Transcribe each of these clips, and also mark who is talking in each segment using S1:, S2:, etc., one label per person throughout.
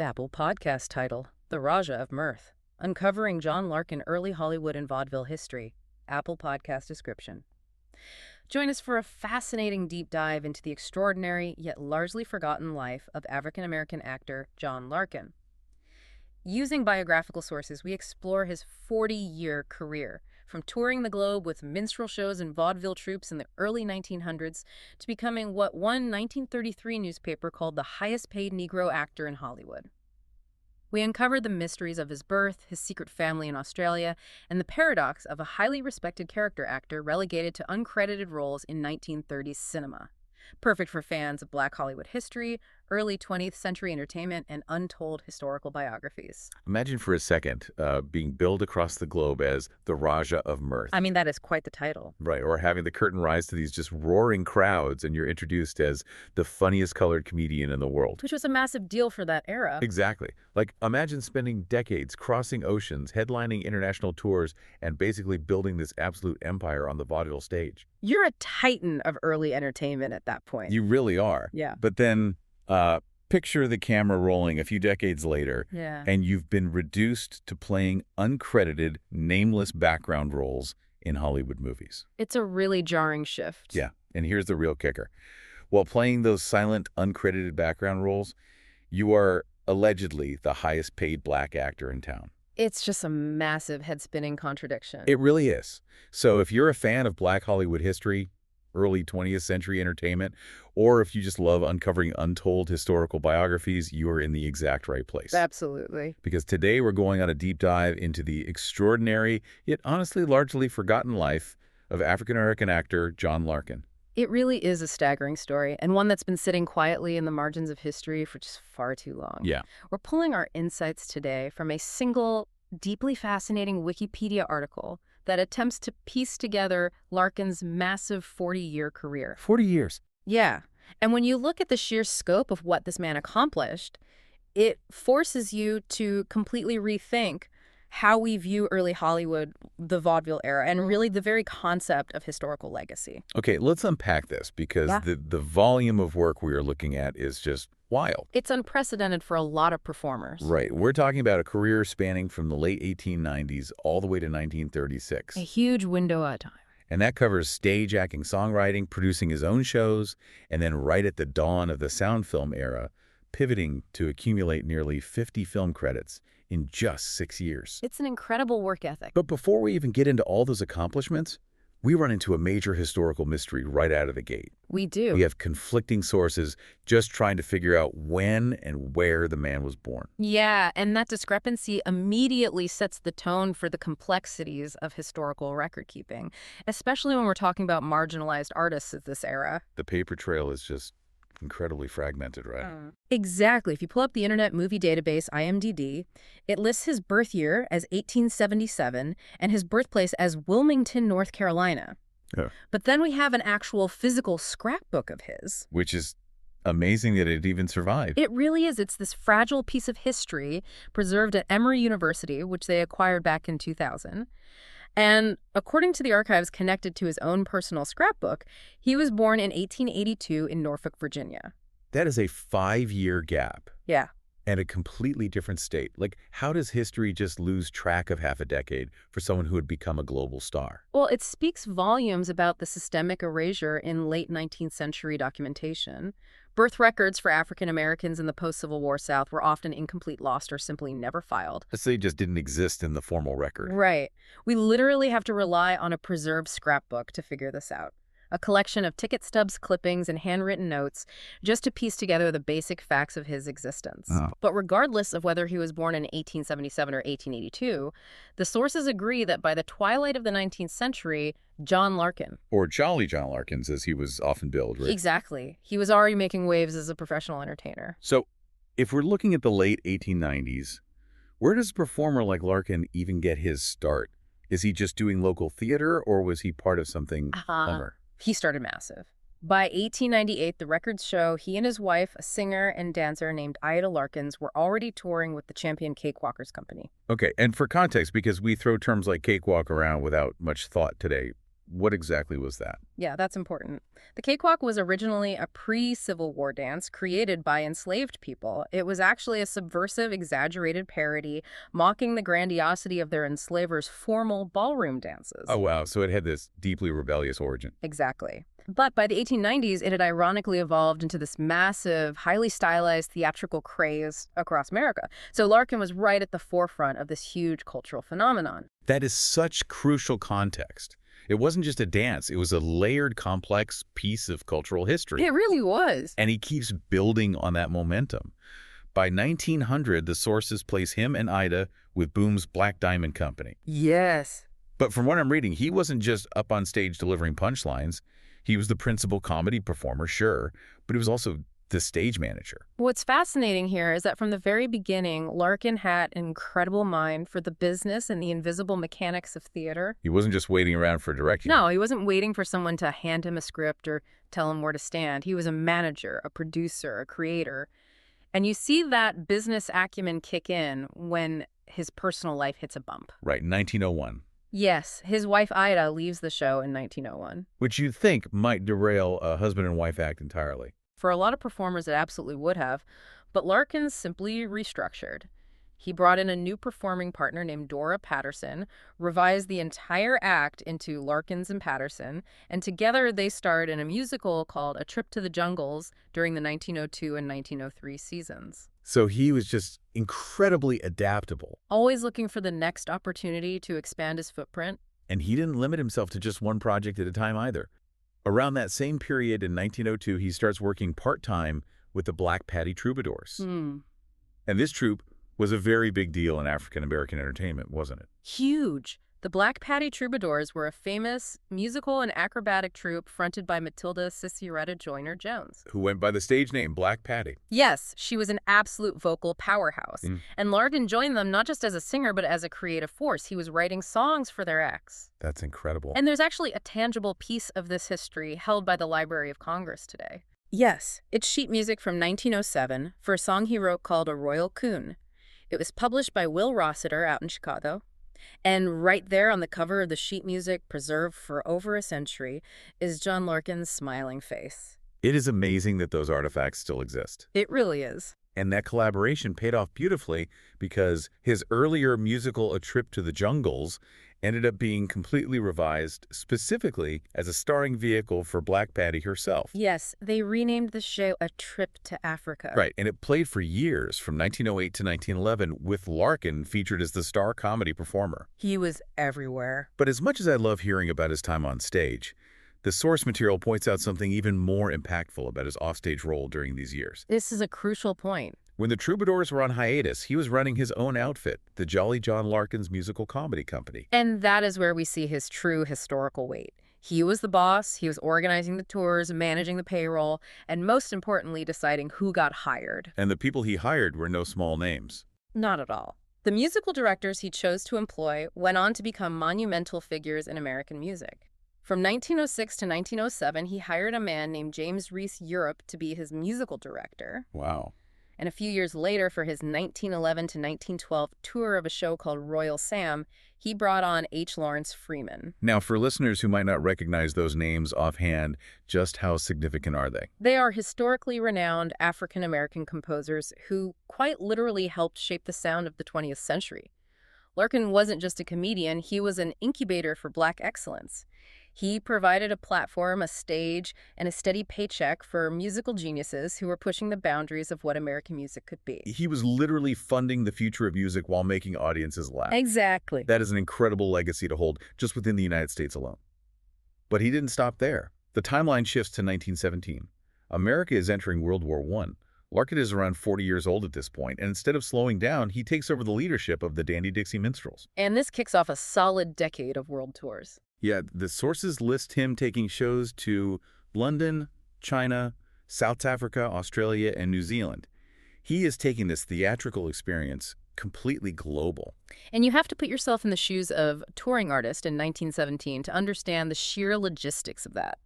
S1: Apple podcast title, The Raja of Mirth, Uncovering John Larkin Early Hollywood and Vaudeville History. Apple podcast description. Join us for a fascinating deep dive into the extraordinary yet largely forgotten life of African-American actor John Larkin. Using biographical sources, we explore his 40-year career, from touring the globe with minstrel shows and vaudeville troupes in the early 1900s to becoming what one 1933 newspaper called the highest-paid Negro actor in Hollywood. We uncovered the mysteries of his birth, his secret family in Australia, and the paradox of a highly respected character actor relegated to uncredited roles in 1930s cinema. Perfect for fans of Black Hollywood history, early 20th century entertainment, and untold historical biographies.
S2: Imagine for a second being billed across the globe as the Raja of Mirth.
S1: I mean, that is quite the title.
S2: Right, or having the curtain rise to these just roaring crowds and you're introduced as the funniest colored comedian in the world.
S1: Which was a massive deal for that era.
S2: Exactly. Like, imagine spending decades crossing oceans, headlining international tours, and basically building this absolute empire on the vaudeville stage.
S1: You're a titan of early entertainment at that point.
S2: You really are.
S1: Yeah.
S2: But then picture the camera rolling a few decades later, and you've been reduced to playing uncredited, nameless background roles in Hollywood movies.
S1: It's a really jarring shift.
S2: Yeah, and here's the real kicker. While playing those silent, uncredited background roles, you are allegedly the highest paid Black actor in town.
S1: It's just a massive head-spinning contradiction.
S2: It really is. So if you're a fan of Black Hollywood history, early 20th century entertainment, or if you just love uncovering untold historical biographies, you are in the exact right place.
S1: Absolutely.
S2: Because today we're going on a deep dive into the extraordinary, yet honestly largely forgotten life of African-American actor John Larkin.
S1: It really is a staggering story, and one that's been sitting quietly in the margins of history for just far too long.
S2: Yeah.
S1: We're pulling our insights today from a single, deeply fascinating Wikipedia article that attempts to piece together Larkin's massive 40-year career.
S2: 40 years.
S1: Yeah. And when you look at the sheer scope of what this man accomplished, it forces you to completely rethink how we view early Hollywood, the vaudeville era, and really the very concept of historical legacy.
S2: Okay, let's unpack this because the volume of work we are looking at is just wild.
S1: It's unprecedented for a lot of performers.
S2: Right. We're talking about a career spanning from the late 1890s all the way to 1936.
S1: A huge window of time.
S2: And that covers stage acting, songwriting, producing his own shows, and then right at the dawn of the sound film era, pivoting to accumulate nearly 50 film credits in just 6 years.
S1: It's an incredible work ethic.
S2: But before we even get into all those accomplishments, we run into a major historical mystery right out of the gate.
S1: We do.
S2: We have conflicting sources just trying to figure out when and where the man was born.
S1: Yeah, and that discrepancy immediately sets the tone for the complexities of historical record-keeping, especially when we're talking about marginalized artists of this era.
S2: The paper trail is just incredibly fragmented, right?
S1: Exactly. If you pull up the Internet Movie Database, IMDb, it lists his birth year as 1877 and his birthplace as Wilmington, North Carolina.
S2: Yeah.
S1: But then we have an actual physical scrapbook of his.
S2: Which is amazing that it even survived.
S1: It really is. It's this fragile piece of history preserved at Emory University, which they acquired back in 2000. And according to the archives connected to his own personal scrapbook, he was born in 1882 in Norfolk, Virginia.
S2: That is a 5-year gap.
S1: Yeah.
S2: And a completely different state. Like, how does history just lose track of half a decade for someone who had become a global star?
S1: Well, it speaks volumes about the systemic erasure in late 19th century documentation. Birth records for African Americans in the post-Civil War South were often incomplete, lost, or simply never filed.
S2: They just didn't exist in the formal record.
S1: Right. We literally have to rely on a preserved scrapbook to figure this out. A collection of ticket stubs, clippings, and handwritten notes just to piece together the basic facts of his existence. But regardless of whether he was born in 1877 or 1882, the sources agree that by the twilight of the 19th century, John Larkin,
S2: or Jolly John Larkins, as he was often billed, right?
S1: Exactly. He was already making waves as a professional entertainer.
S2: So, if we're looking at the late 1890s, where does a performer like Larkin even get his start? Is he just doing local theater, or was he part of something bummer?
S1: He started massive. By 1898, the records show he and his wife, a singer and dancer named Ida Larkins, were already touring with the Champion Cakewalkers Company.
S2: Okay, and for context, because we throw terms like cakewalk around without much thought today, What exactly was that?
S1: Yeah, that's important. The cakewalk was originally a pre-Civil War dance created by enslaved people. It was actually a subversive, exaggerated parody, mocking the grandiosity of their enslavers' formal ballroom
S2: Oh,
S1: dances.
S2: wow. So it had this deeply rebellious origin.
S1: Exactly. But by the 1890s, it had ironically evolved into this massive, highly stylized theatrical craze across America. So Larkin was right at the forefront of this huge cultural phenomenon.
S2: That is such crucial context. It wasn't just a dance. It was a layered, complex piece of cultural history.
S1: It really was.
S2: And he keeps building on that momentum. By 1900, the sources place him and Ida with Boom's Black Diamond Company.
S1: Yes.
S2: But from what I'm reading, he wasn't just up on stage delivering punchlines. He was the principal comedy performer, sure, but he was also the stage manager.
S1: What's fascinating here is that from the very beginning, Larkin had an incredible mind for the business and the invisible mechanics of theater.
S2: He wasn't just waiting around for direction.
S1: No, he wasn't waiting for someone to hand him a script or tell him where to stand. He was a manager, a producer, a creator. And you see that business acumen kick in when his personal life hits a bump.
S2: Right, 1901.
S1: Yes, his wife Ida leaves the show in 1901.
S2: Which you'd think might derail a husband and wife act entirely.
S1: For a lot of performers, it absolutely would have, but Larkin simply restructured. He brought in a new performing partner named Dora Patterson, revised the entire act into Larkins and Patterson, and together they starred in a musical called A Trip to the Jungles during the 1902 and 1903 seasons.
S2: So he was just incredibly adaptable.
S1: Always looking for the next opportunity to expand his footprint.
S2: And he didn't limit himself to just one project at a time either. Around that same period in 1902, he starts working part-time with the Black Patty Troubadours. And this troupe was a very big deal in African-American entertainment, wasn't it?
S1: Huge. The Black Patty Troubadours were a famous musical and acrobatic troupe fronted by Matilda Cicieretta Joyner-Jones,
S2: Who went by the stage name Black Patty.
S1: Yes, she was an absolute vocal powerhouse. And Larkin joined them not just as a singer, but as a creative force. He was writing songs for their acts.
S2: That's incredible.
S1: And there's actually a tangible piece of this history held by the Library of Congress today. Yes, it's sheet music from 1907 for a song he wrote called A Royal Coon. It was published by Will Rossiter out in Chicago. And right there on the cover of the sheet music, preserved for over a century, is John Larkin's smiling face.
S2: It is amazing that those artifacts still exist.
S1: It really is.
S2: And that collaboration paid off beautifully because his earlier musical A Trip to the Jungles ended up being completely revised specifically as a starring vehicle for Black Patty herself.
S1: Yes, they renamed the show A Trip to Africa.
S2: Right, and it played for years, from 1908 to 1911, with Larkin featured as the star comedy performer.
S1: He was everywhere.
S2: But as much as I love hearing about his time on stage, the source material points out something even more impactful about his offstage role during these years.
S1: This is a crucial point.
S2: When the Troubadours were on hiatus, he was running his own outfit, the Jolly John Larkin's Musical Comedy Company.
S1: And that is where we see his true historical weight. He was the boss, he was organizing the tours, managing the payroll, and most importantly, deciding who got hired.
S2: And the people he hired were no small names.
S1: Not at all. The musical directors he chose to employ went on to become monumental figures in American music. From 1906 to 1907, he hired a man named James Reese Europe to be his musical director.
S2: Wow.
S1: And a few years later, for his 1911 to 1912 tour of a show called Royal Sam, he brought on H. Lawrence Freeman.
S2: Now, for listeners who might not recognize those names offhand, just how significant are they?
S1: They are historically renowned African-American composers who quite literally helped shape the sound of the 20th century. Larkin wasn't just a comedian, he was an incubator for Black excellence. He provided a platform, a stage, and a steady paycheck for musical geniuses who were pushing the boundaries of what American music could be.
S2: He was literally funding the future of music while making audiences laugh.
S1: Exactly.
S2: That is an incredible legacy to hold just within the United States alone. But he didn't stop there. The timeline shifts to 1917. America is entering World War I. Larkin is around 40 years old at this point, and instead of slowing down, he takes over the leadership of the Dandy-Dixie Minstrels.
S1: And this kicks off a solid decade of world tours.
S2: Yeah, the sources list him taking shows to London, China, South Africa, Australia, and New Zealand. He is taking this theatrical experience completely global.
S1: And you have to put yourself in the shoes of a touring artist in 1917 to understand the sheer logistics of that.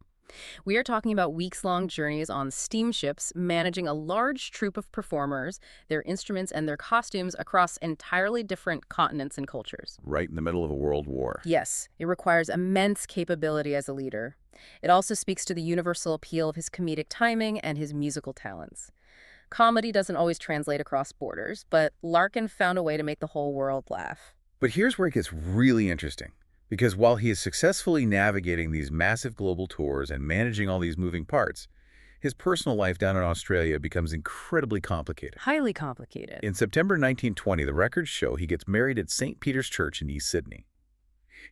S1: We are talking about weeks-long journeys on steamships, managing a large troupe of performers, their instruments, and their costumes across entirely different continents and cultures.
S2: Right in the middle of a world war.
S1: Yes, it requires immense capability as a leader. It also speaks to the universal appeal of his comedic timing and his musical talents. Comedy doesn't always translate across borders, but Larkin found a way to make the whole world laugh.
S2: But here's where it gets really interesting. Because while he is successfully navigating these massive global tours and managing all these moving parts, his personal life down in Australia becomes incredibly complicated.
S1: Highly complicated.
S2: In September 1920, the records show he gets married at St. Peter's Church in East Sydney.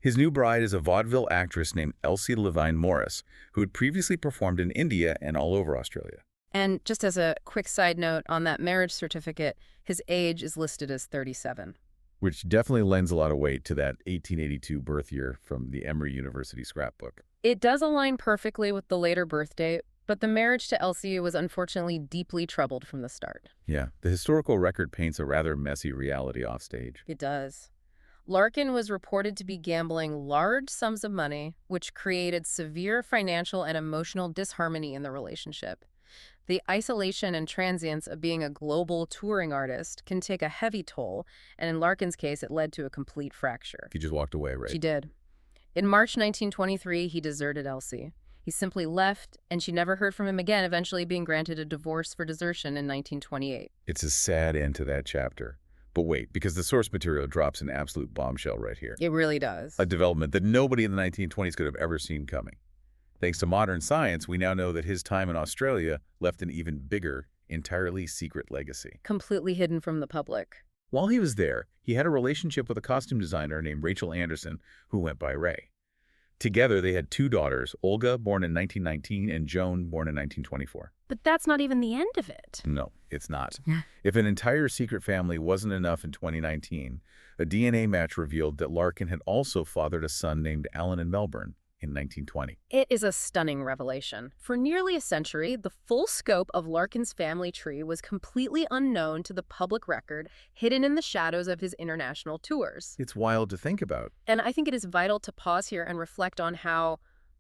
S2: His new bride is a vaudeville actress named Elsie Levine Morris, who had previously performed in India and all over Australia.
S1: And just as a quick side note, on that marriage certificate, his age is listed as 37.
S2: Which definitely lends a lot of weight to that 1882 birth year from the Emory University scrapbook.
S1: It does align perfectly with the later birth date, but the marriage to Elsie was unfortunately deeply troubled from the start.
S2: Yeah, the historical record paints a rather messy reality offstage.
S1: It does. Larkin was reported to be gambling large sums of money, which created severe financial and emotional disharmony in the relationship. The isolation and transience of being a global touring artist can take a heavy toll, and in Larkin's case, it led to a complete fracture.
S2: He just walked away, right?
S1: She did. In March 1923, he deserted Elsie. He simply left, and she never heard from him again, eventually being granted a divorce for desertion in 1928.
S2: It's a sad end to that chapter. But wait, because the source material drops an absolute bombshell right here.
S1: It really does.
S2: A development that nobody in the 1920s could have ever seen coming. Thanks to modern science, we now know that his time in Australia left an even bigger, entirely secret legacy.
S1: Completely hidden from the public.
S2: While he was there, he had a relationship with a costume designer named Rachel Anderson, who went by Ray. Together, they had two daughters, Olga, born in 1919, and Joan, born in 1924.
S1: But that's not even the end of it.
S2: No, it's not.
S1: Yeah.
S2: If an entire secret family wasn't enough in 2019, a DNA match revealed that Larkin had also fathered a son named Alan in Melbourne in 1920.
S1: It is a stunning revelation. For nearly a century, the full scope of Larkin's family tree was completely unknown to the public record, hidden in the shadows of his international tours.
S2: It's wild to think about.
S1: And I think it is vital to pause here and reflect on how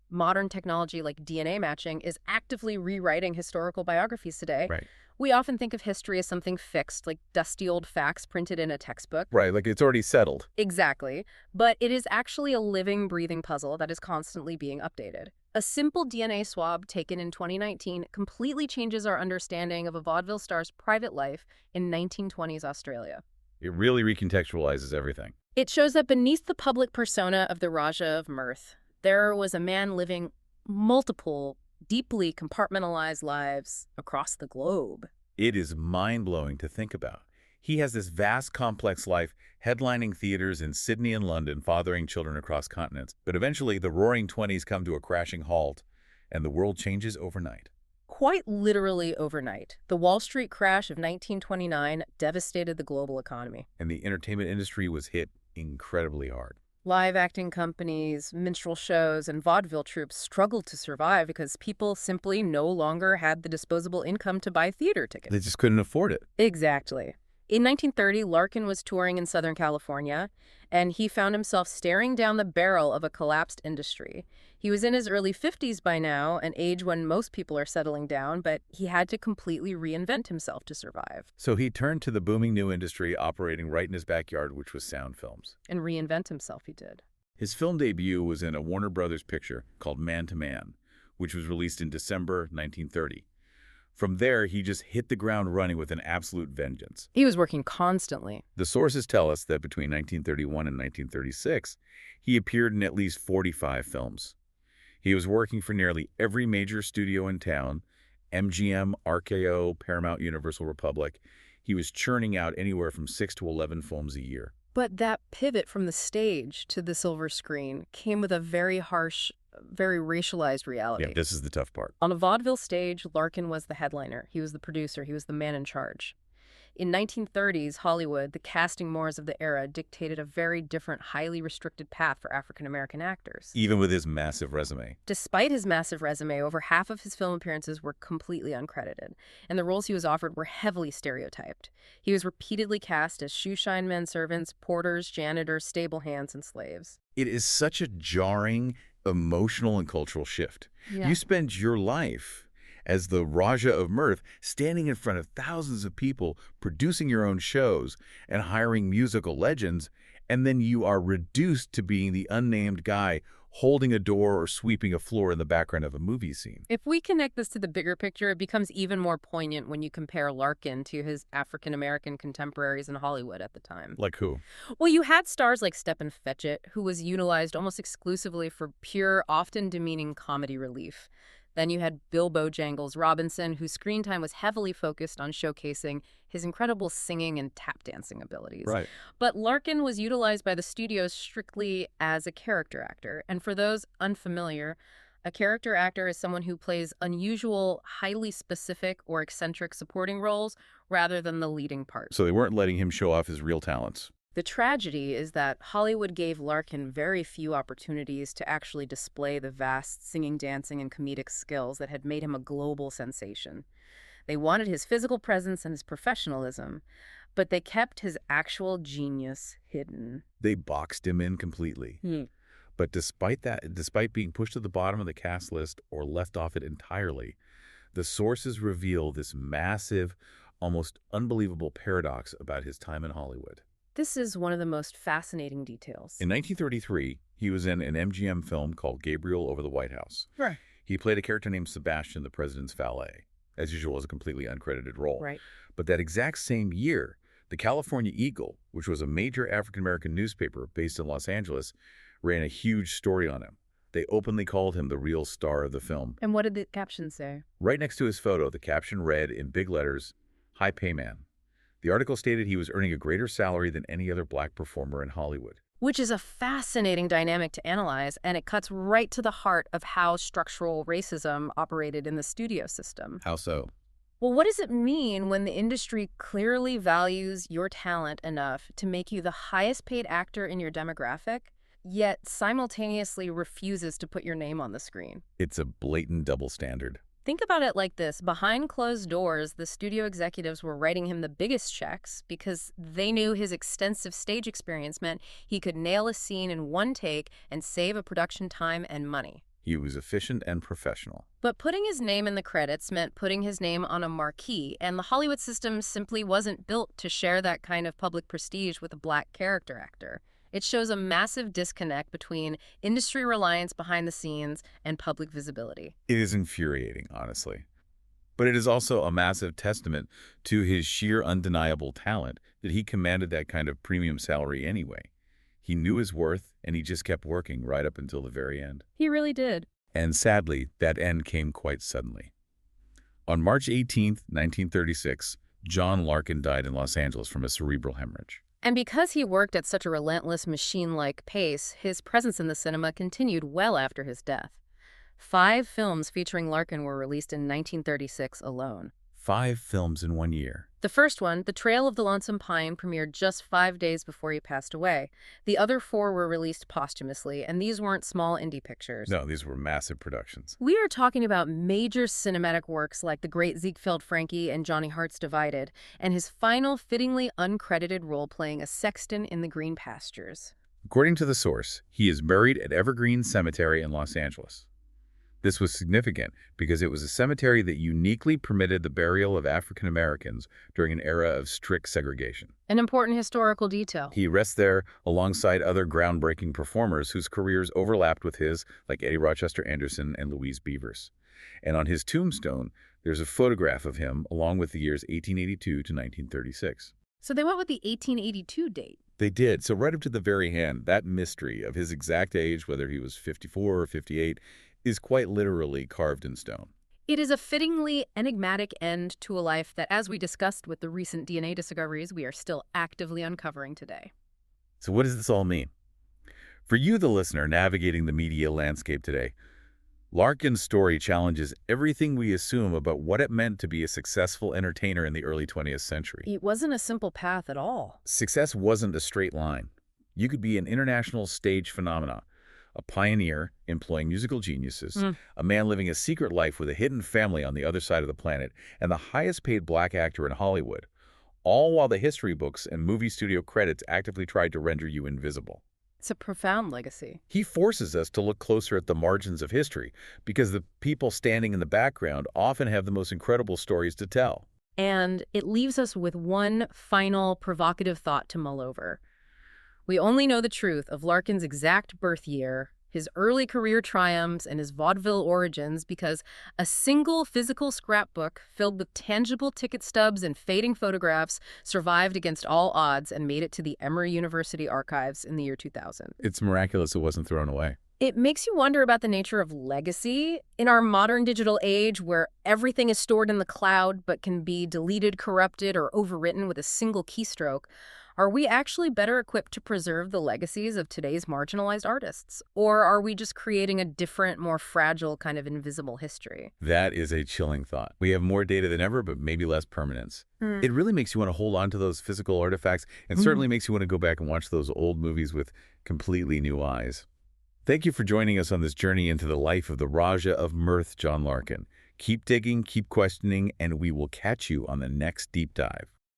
S1: modern technology like DNA matching is actively rewriting historical biographies today.
S2: Right.
S1: We often think of history as something fixed, like dusty old facts printed in a textbook.
S2: Right, like it's already settled.
S1: Exactly. But it is actually a living, breathing puzzle that is constantly being updated. A simple DNA swab taken in 2019 completely changes our understanding of a vaudeville star's private life in 1920s Australia.
S2: It really recontextualizes everything.
S1: It shows that beneath the public persona of the Raja of Mirth, there was a man living multiple, deeply compartmentalized lives across the globe.
S2: It is mind-blowing to think about. He has this vast, complex life, headlining theaters in Sydney and London, fathering children across continents. But eventually, the Roaring Twenties come to a crashing halt, and the world changes overnight.
S1: Quite literally overnight. The Wall Street crash of 1929 devastated the global economy.
S2: And the entertainment industry was hit incredibly hard.
S1: Live acting companies, minstrel shows, and vaudeville troupes struggled to survive because people simply no longer had the disposable income to buy theater tickets.
S2: They just couldn't afford it.
S1: Exactly. In 1930, Larkin was touring in Southern California, and he found himself staring down the barrel of a collapsed industry. He was in his early 50s by now, an age when most people are settling down, but he had to completely reinvent himself to survive.
S2: So he turned to the booming new industry operating right in his backyard, which was sound films.
S1: And reinvent himself he did.
S2: His film debut was in a Warner Brothers picture called Man to Man, which was released in December 1930. From there, he just hit the ground running with an absolute vengeance.
S1: He was working constantly.
S2: The sources tell us that between 1931 and 1936, he appeared in at least 45 films. He was working for nearly every major studio in town, MGM, RKO, Paramount, Universal Republic. He was churning out anywhere from 6 to 11 films a year.
S1: But that pivot from the stage to the silver screen came with a very harsh, very racialized reality.
S2: Yeah, this is the tough part.
S1: On a vaudeville stage, Larkin was the headliner. He was the producer. He was the man in charge. In 1930s Hollywood, the casting mores of the era dictated a very different, highly restricted path for African-American actors.
S2: Even with his massive resume.
S1: Despite his massive resume, over half of his film appearances were completely uncredited, and the roles he was offered were heavily stereotyped. He was repeatedly cast as shoeshine men servants, porters, janitors, stable hands, and slaves.
S2: It is such a jarring emotional and cultural shift.
S1: Yeah.
S2: You spend your life as the Raja of Mirth, standing in front of thousands of people, producing your own shows, and hiring musical legends, and then you are reduced to being the unnamed guy holding a door or sweeping a floor in the background of a movie scene.
S1: If we connect this to the bigger picture, it becomes even more poignant when you compare Larkin to his African-American contemporaries in Hollywood at the time.
S2: Like who?
S1: Well, you had stars like Stephen Fetchit, who was utilized almost exclusively for pure, often demeaning comedy relief. Then you had Bill Bojangles Robinson, whose screen time was heavily focused on showcasing his incredible singing and tap dancing abilities.
S2: Right.
S1: But Larkin was utilized by the studios strictly as a character actor. And for those unfamiliar, a character actor is someone who plays unusual, highly specific, or eccentric supporting roles rather than the leading part.
S2: So they weren't letting him show off his real talents.
S1: The tragedy is that Hollywood gave Larkin very few opportunities to actually display the vast singing, dancing, and comedic skills that had made him a global sensation. They wanted his physical presence and his professionalism, but they kept his actual genius hidden.
S2: They boxed him in completely. But despite being pushed to the bottom of the cast list or left off it entirely, the sources reveal this massive, almost unbelievable paradox about his time in Hollywood.
S1: This is one of the most fascinating details.
S2: In 1933, he was in an MGM film called Gabriel Over the White House.
S1: Right.
S2: He played a character named Sebastian, the president's valet. As usual, as a completely uncredited role.
S1: Right.
S2: But that exact same year, the California Eagle, which was a major African-American newspaper based in Los Angeles, ran a huge story on him. They openly called him the real star of the film.
S1: And what did the caption say?
S2: Right next to his photo, the caption read in big letters, "High Pay Man." The article stated he was earning a greater salary than any other black performer in Hollywood.
S1: Which is a fascinating dynamic to analyze, and it cuts right to the heart of how structural racism operated in the studio system.
S2: How so?
S1: Well, what does it mean when the industry clearly values your talent enough to make you the highest paid actor in your demographic, yet simultaneously refuses to put your name on the screen?
S2: It's a blatant double standard.
S1: Think about it like this. Behind closed doors, the studio executives were writing him the biggest checks because they knew his extensive stage experience meant he could nail a scene in one take and save a production time and money.
S2: He was efficient and professional.
S1: But putting his name in the credits meant putting his name on a marquee, and the Hollywood system simply wasn't built to share that kind of public prestige with a black character actor. It shows a massive disconnect between industry reliance behind the scenes and public visibility.
S2: It is infuriating, honestly. But it is also a massive testament to his sheer undeniable talent that he commanded that kind of premium salary anyway. He knew his worth, and he just kept working right up until the very end.
S1: He really did.
S2: And sadly, that end came quite suddenly. On March 18, 1936, John Larkin died in Los Angeles from a cerebral hemorrhage.
S1: And because he worked at such a relentless machine-like pace, his presence in the cinema continued well after his death. 5 films featuring Larkin were released in 1936 alone.
S2: 5 films in 1 year.
S1: The first one, The Trail of the Lonesome Pine, premiered just 5 days before he passed away. The other 4 were released posthumously, and these weren't small indie pictures.
S2: No, these were massive productions.
S1: We are talking about major cinematic works like The Great Ziegfeld Frankie and Johnny Hearts Divided, and his final, fittingly uncredited role playing a sexton in The Green Pastures.
S2: According to the source, he is buried at Evergreen Cemetery in Los Angeles. This was significant because it was a cemetery that uniquely permitted the burial of African Americans during an era of strict segregation.
S1: An important historical detail.
S2: He rests there alongside other groundbreaking performers whose careers overlapped with his, like Eddie Rochester Anderson and Louise Beavers. And on his tombstone, there's a photograph of him along with the years 1882 to 1936.
S1: So they went with the 1882 date.
S2: They did. So right up to the very end, that mystery of his exact age, whether he was 54 or 58, is quite literally carved in stone.
S1: It is a fittingly enigmatic end to a life that, as we discussed with the recent DNA discoveries, we are still actively uncovering today.
S2: So what does this all mean? For you, the listener, navigating the media landscape today, Larkin's story challenges everything we assume about what it meant to be a successful entertainer in the early 20th century.
S1: It wasn't a simple path at all.
S2: Success wasn't a straight line. You could be an international stage phenomenon, a pioneer employing musical geniuses, a man living a secret life with a hidden family on the other side of the planet, and the highest paid black actor in Hollywood, all while the history books and movie studio credits actively tried to render you invisible.
S1: It's a profound legacy.
S2: He forces us to look closer at the margins of history because the people standing in the background often have the most incredible stories to tell.
S1: And it leaves us with one final provocative thought to mull over. We only know the truth of Larkin's exact birth year, his early career triumphs, and his vaudeville origins because a single physical scrapbook filled with tangible ticket stubs and fading photographs survived against all odds and made it to the Emory University archives in the year 2000.
S2: It's miraculous it wasn't thrown away.
S1: It makes you wonder about the nature of legacy. In our modern digital age where everything is stored in the cloud but can be deleted, corrupted, or overwritten with a single keystroke, are we actually better equipped to preserve the legacies of today's marginalized artists? Or are we just creating a different, more fragile kind of invisible history?
S2: That is a chilling thought. We have more data than ever, but maybe less permanence. It really makes you want to hold on to those physical artifacts and certainly makes you want to go back and watch those old movies with completely new eyes. Thank you for joining us on this journey into the life of the Raja of Mirth, John Larkin. Keep digging, keep questioning, and we will catch you on the next deep dive.